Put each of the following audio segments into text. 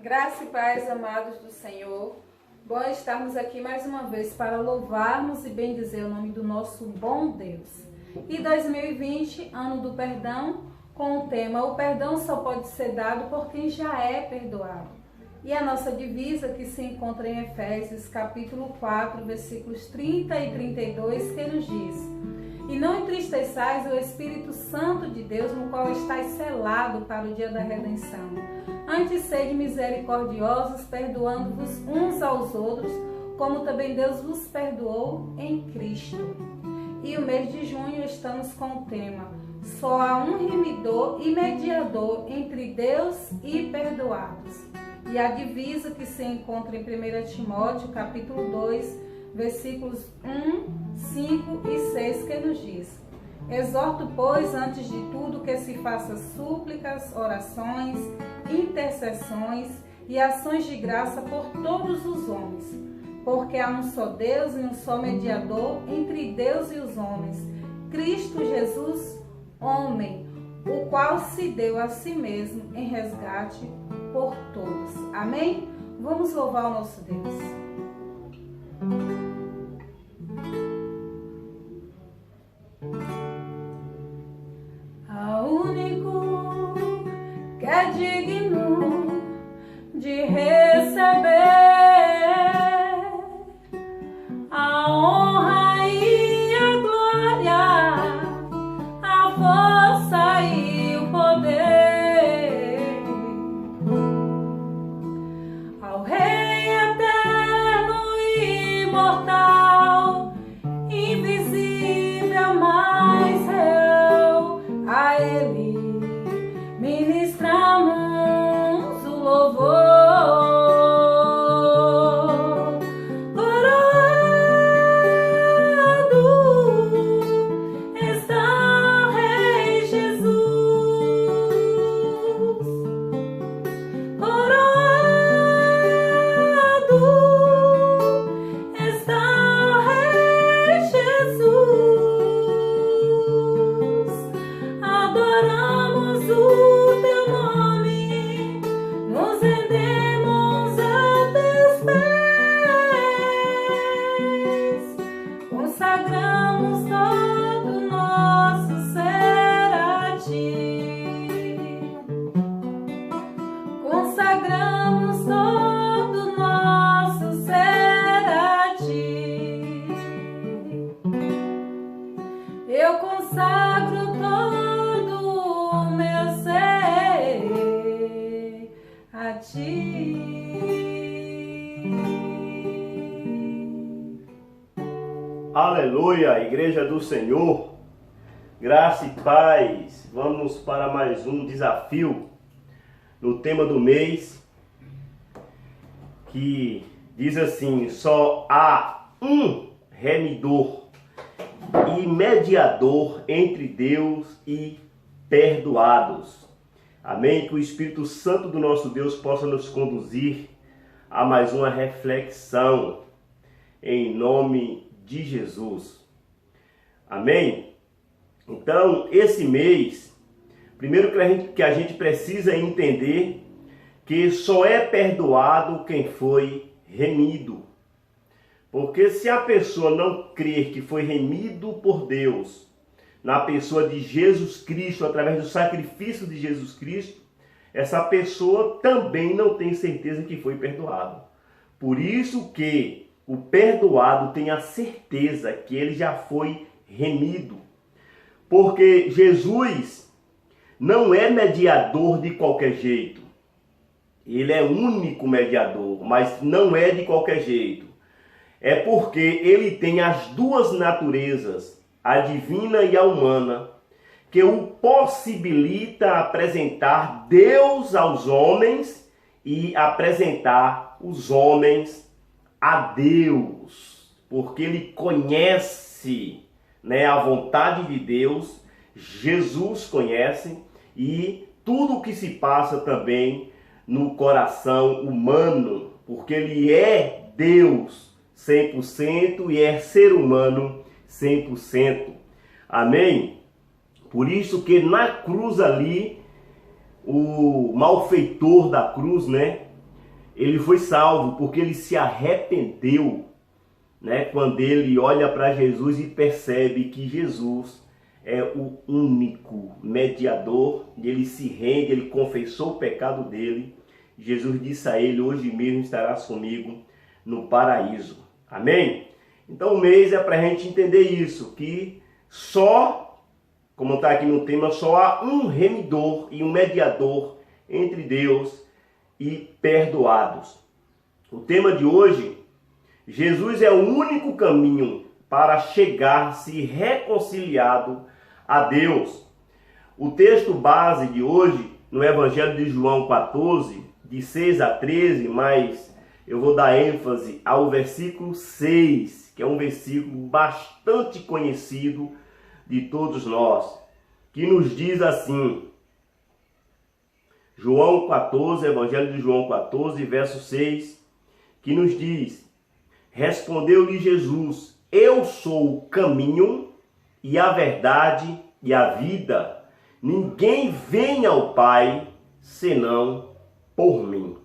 Graça e paz, amados do Senhor. Bom estarmos aqui mais uma vez para louvarmos e bendizer o nome do nosso bom Deus. E 2020, ano do perdão, com o tema O perdão só pode ser dado por quem já é perdoado. E a nossa divisa que se encontra em Efésios capítulo 4, versículos 30 e 32, que nos diz: E não entristeçais o Espírito Santo de Deus, no qual estáis selado para o dia da redenção. Antes sede misericordiosos, perdoando-vos uns aos outros, como também Deus vos perdoou em Cristo. E o mês de junho estamos com o tema Só há um remidor e mediador entre Deus e perdoados. E a divisa que se encontra em 1 Timóteo, capítulo 2, versículos 1, 5 e 6, que nos diz: Exorto, pois, antes de tudo, que se faça súplicas, orações, intercessões e ações de graça por todos os homens, porque há um só Deus e um só mediador entre Deus e os homens, Cristo Jesus, homem, o qual se deu a si mesmo em resgate por todos. Amém? Vamos louvar o nosso Deus. Ao único que é digno de receber a honra e a glória, a força e o poder, ao Rei eterno e imortal, invisível, mas real, a Ele ministramos o louvor. Consagramos todo nosso ser a Ti. Consagramos todo nosso ser a Ti. Eu consagro todo o meu ser a Ti. Aleluia, Igreja do Senhor, graça e paz. Vamos para mais um desafio no tema do mês, que diz assim: só há um remidor e mediador entre Deus e perdoados. Amém? Que o Espírito Santo do nosso Deus possa nos conduzir a mais uma reflexão em nome de Jesus. Amém? Então, esse mês, primeiro que a gente precisa entender que só é perdoado quem foi remido. Porque se a pessoa não crer que foi remido por Deus, na pessoa de Jesus Cristo, através do sacrifício de Jesus Cristo, essa pessoa também não tem certeza que foi perdoado. Por isso que o perdoado tem a certeza que ele já foi remido. Porque Jesus não é mediador de qualquer jeito. Ele é único mediador, mas não é de qualquer jeito. É porque ele tem as duas naturezas, a divina e a humana, que o possibilita apresentar Deus aos homens e apresentar os homens a Deus, porque ele conhece, a vontade de Deus, Jesus conhece, e tudo o que se passa também no coração humano, porque ele é Deus 100% e é ser humano 100%. Amém? Por isso que na cruz ali, o malfeitor da cruz, ele foi salvo porque ele se arrependeu, né? Quando ele olha para Jesus e percebe que Jesus é o único mediador, e ele se rende, ele confessou o pecado dele. Jesus disse a ele: hoje mesmo estarás comigo no paraíso. Amém? Então o mês é para a gente entender isso, que só, como está aqui no tema, só há um remidor e um mediador entre Deus e perdoados. O tema de hoje: Jesus é o único caminho para chegar-se reconciliado a Deus. O texto base de hoje, no Evangelho de João 14, de 6 a 13, mas eu vou dar ênfase ao versículo 6, que é um versículo bastante conhecido de todos nós, que nos diz assim, João 14, Evangelho de João 14, verso 6, que nos diz: respondeu-lhe Jesus: eu sou o caminho e a verdade e a vida. Ninguém vem ao Pai senão por mim.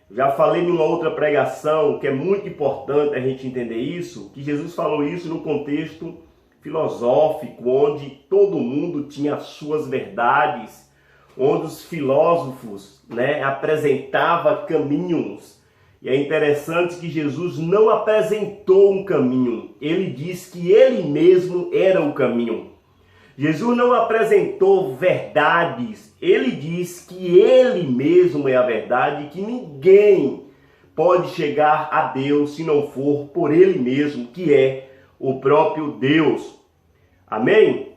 Já falei em uma outra pregação que é muito importante a gente entender isso, que Jesus falou isso no contexto filosófico, onde todo mundo tinha as suas verdades, onde os filósofos, apresentavam caminhos. E é interessante que Jesus não apresentou um caminho, ele disse que ele mesmo era o caminho. Jesus não apresentou verdades, ele diz que ele mesmo é a verdade, que ninguém pode chegar a Deus se não for por ele mesmo, que é o próprio Deus. Amém?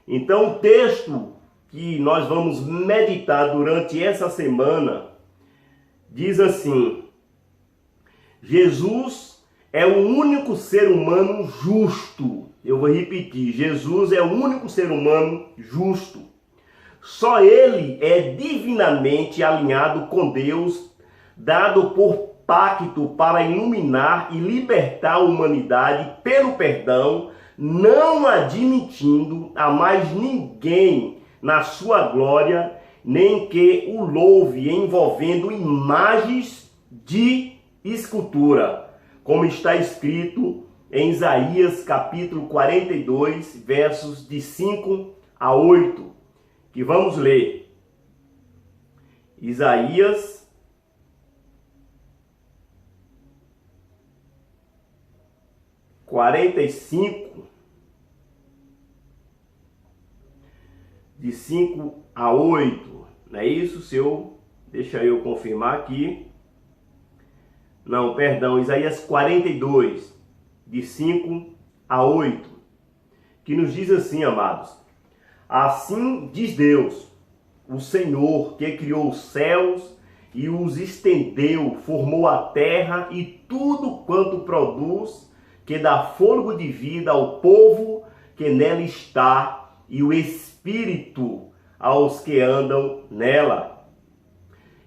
Então o texto que nós vamos meditar durante essa semana diz assim: Jesus é o único ser humano justo. Eu vou repetir, Jesus é o único ser humano justo. Só ele é divinamente alinhado com Deus, dado por pacto para iluminar e libertar a humanidade pelo perdão, não admitindo a mais ninguém na sua glória, nem que o louve envolvendo imagens de escultura, como está escrito em Isaías capítulo 42, versos de 5 a 8, que vamos ler. Isaías quarenta e cinco, de 5 a 8. Não é isso? Deixa eu confirmar aqui. Não, perdão, Isaías 42, de 5 a 8, que nos diz assim, amados: assim diz Deus, o Senhor, que criou os céus e os estendeu, formou a terra e tudo quanto produz, que dá fôlego de vida ao povo que nela está, e o Espírito aos que andam nela.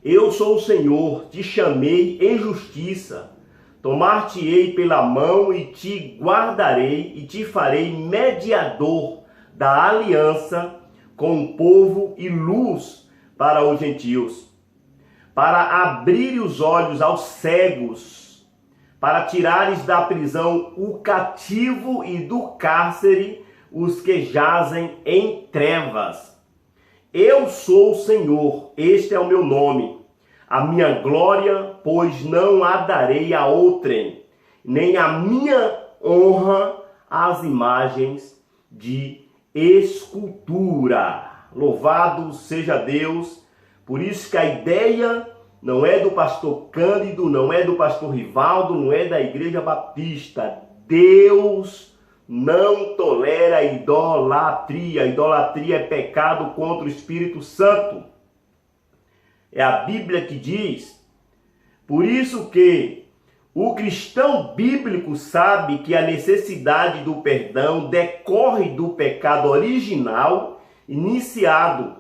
Eu sou o Senhor, te chamei em justiça, tomar-te-ei pela mão e te guardarei e te farei mediador da aliança com o povo e luz para os gentios, para abrir os olhos aos cegos, para tirares da prisão o cativo e do cárcere os que jazem em trevas. Eu sou o Senhor, este é o meu nome. A minha glória, pois não a darei a outrem, nem a minha honra às imagens de escultura. Louvado seja Deus. Por isso que a ideia não é do pastor Cândido, não é do pastor Rivaldo, não é da Igreja Batista. Deus não tolera idolatria. Idolatria é pecado contra o Espírito Santo. É a Bíblia que diz. Por isso que o cristão bíblico sabe que a necessidade do perdão decorre do pecado original iniciado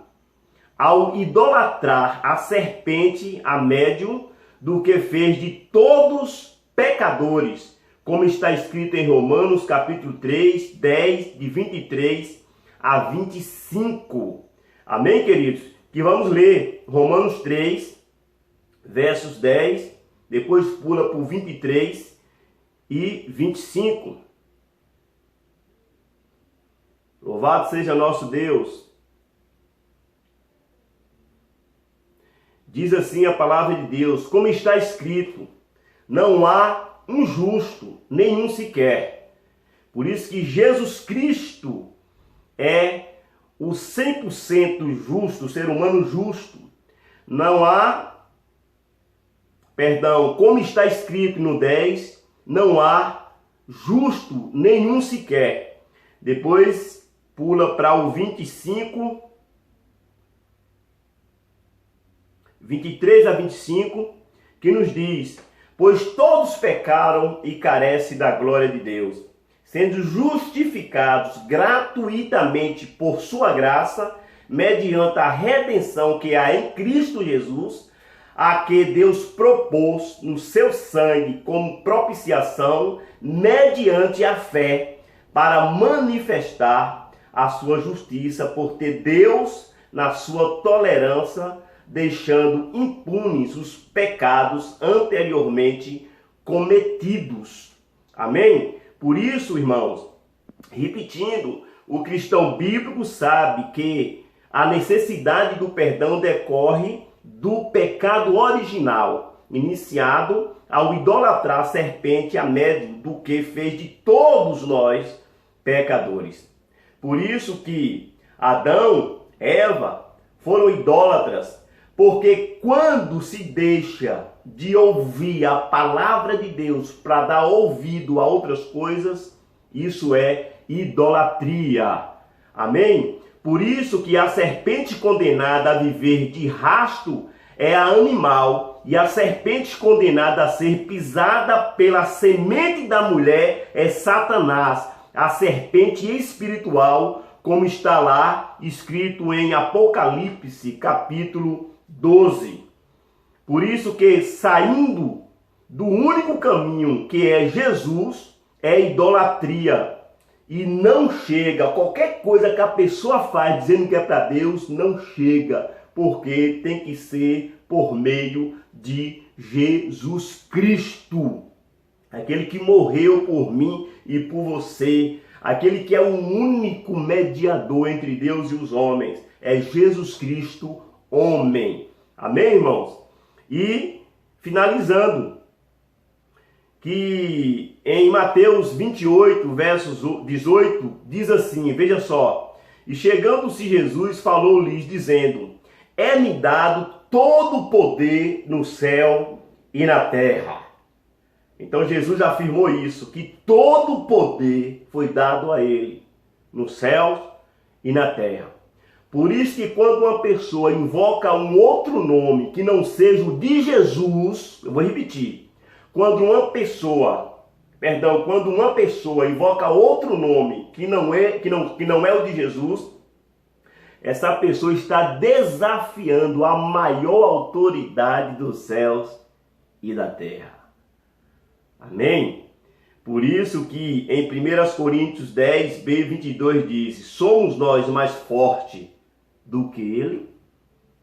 ao idolatrar a serpente, a médium, do que fez de todos pecadores, como está escrito em Romanos capítulo 3, 10, de 23 a 25. Amém, queridos? Que vamos ler Romanos 3, versos 10, depois pula para o 23 e 25. Louvado seja nosso Deus. Diz assim a palavra de Deus, como está escrito, não há um justo, nenhum sequer. Por isso que Jesus Cristo é o 100% justo, o ser humano justo. Não há, como está escrito no 10, não há justo nenhum sequer. Depois pula para o 25, 23 a 25, que nos diz, pois todos pecaram e carecem da glória de Deus, sendo justificados gratuitamente por sua graça, mediante a redenção que há em Cristo Jesus, a que Deus propôs no seu sangue como propiciação, mediante a fé, para manifestar a sua justiça, por ter Deus, na sua tolerância, deixando impunes os pecados anteriormente cometidos. Amém? Por isso, irmãos, repetindo, o cristão bíblico sabe que a necessidade do perdão decorre do pecado original, iniciado ao idolatrar a serpente a médio do que fez de todos nós pecadores. Por isso que Adão, Eva foram idólatras, porque quando se deixa de ouvir a palavra de Deus para dar ouvido a outras coisas, isso é idolatria. Amém? Por isso que a serpente condenada a viver de rasto é a animal, e a serpente condenada a ser pisada pela semente da mulher é Satanás, a serpente espiritual, como está lá escrito em Apocalipse, capítulo 12. Por isso que saindo do único caminho que é Jesus, é idolatria. E não chega, qualquer coisa que a pessoa faz dizendo que é para Deus, não chega. Porque tem que ser por meio de Jesus Cristo. Aquele que morreu por mim e por você. Aquele que é o único mediador entre Deus e os homens. É Jesus Cristo, homem. Amém, irmãos? E, finalizando, que em Mateus 28, versos 18, diz assim, veja só, e chegando-se Jesus, falou-lhes, dizendo, é-me dado todo o poder no céu e na terra. Então Jesus afirmou isso, que todo o poder foi dado a ele, no céu e na terra. Por isso que quando uma pessoa invoca um outro nome que não seja o de Jesus, eu vou repetir, quando uma pessoa invoca outro nome que não é o de Jesus, essa pessoa está desafiando a maior autoridade dos céus e da terra. Amém? Por isso que em 1 Coríntios 10, B22 diz, somos nós mais fortes do que ele?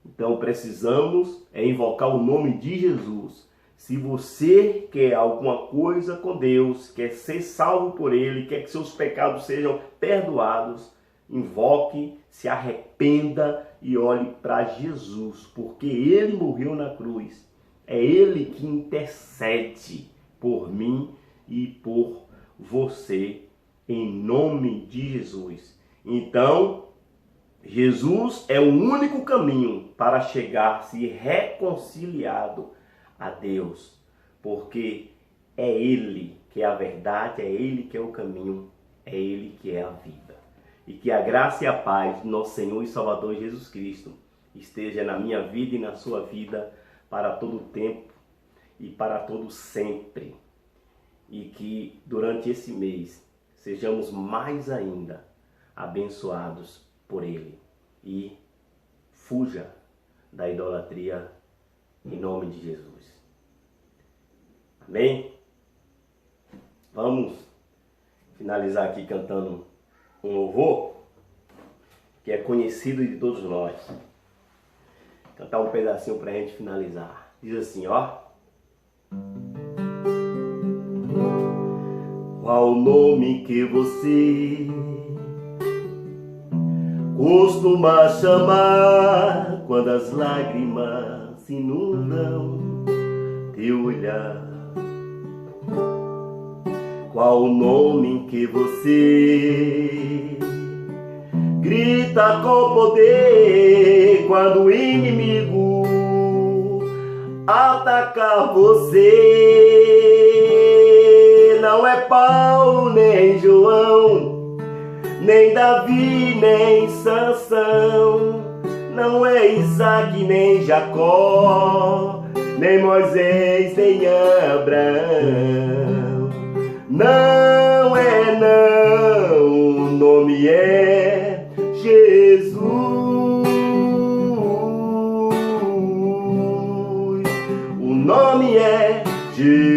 Então precisamos invocar o nome de Jesus. Se você quer alguma coisa com Deus, quer ser salvo por ele, quer que seus pecados sejam perdoados, invoque, se arrependa e olhe para Jesus, porque ele morreu na cruz. É ele que intercede por mim e por você, em nome de Jesus. Então, Jesus é o único caminho para chegar-se reconciliado a Deus, porque é ele que é a verdade, é ele que é o caminho, é ele que é a vida. E que a graça e a paz do nosso Senhor e Salvador Jesus Cristo esteja na minha vida e na sua vida para todo o tempo e para todo sempre. E que durante esse mês sejamos mais ainda abençoados por ele. E fuja da idolatria em nome de Jesus. Amém? Vamos finalizar aqui cantando um louvor que é conhecido de todos nós. Cantar um pedacinho para a gente finalizar. Diz assim, ó. Qual o nome que você costuma chamar quando as lágrimas inundam teu olhar? Qual o nome que você grita com poder quando o inimigo atacar você? Não é Paulo, nem João, nem Davi, nem Sansão, não é Isaac, nem Jacó, nem Moisés, nem Abraão. Não é não, o nome é Jesus. O nome é Jesus.